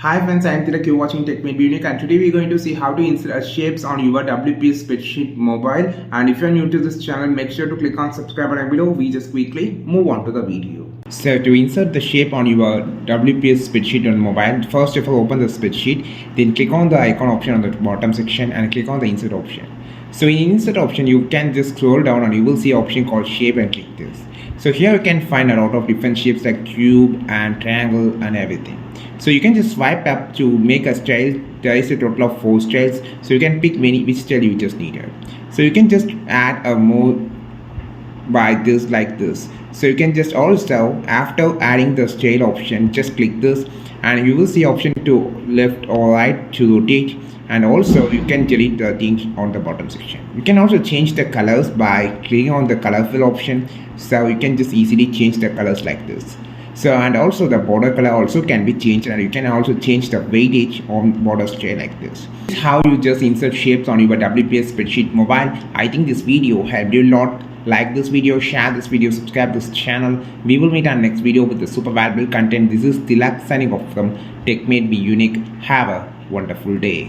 Hi friends, I am Tilak, you're watching Tech Made Unique, and today we're going to see how to insert shapes on your WPS spreadsheet mobile. And if you're new to this channel, make sure to click on subscribe button below. We just quickly move on to the video. So to insert the shape on your WPS spreadsheet on mobile, first of all open the spreadsheet, then click on the icon option on the bottom section and click on the insert option. So in insert option, you can just scroll down and you will see an option called shape and click this. So here you can find a lot of different shapes like cube and triangle and everything. So you can just swipe up to make a style. There is a total of 4 styles, so you can pick which style you just needed. So you can just add a more by this like this. So you can just also, after adding the style option, just click this and you will see option to left or right to rotate, and also you can delete the things on the bottom section. You can also change the colors by clicking on the color fill option, so you can just easily change the colors like this. So and also the border color also can be changed, and you can also change the weightage on border style like this. This is how you just insert shapes on your WPS spreadsheet mobile. I think this video helped you a lot. Like this video, share this video, subscribe this channel. We will meet on next video with the super valuable content. This is Tilak signing off from Tech Made Be Unique. Have a wonderful day.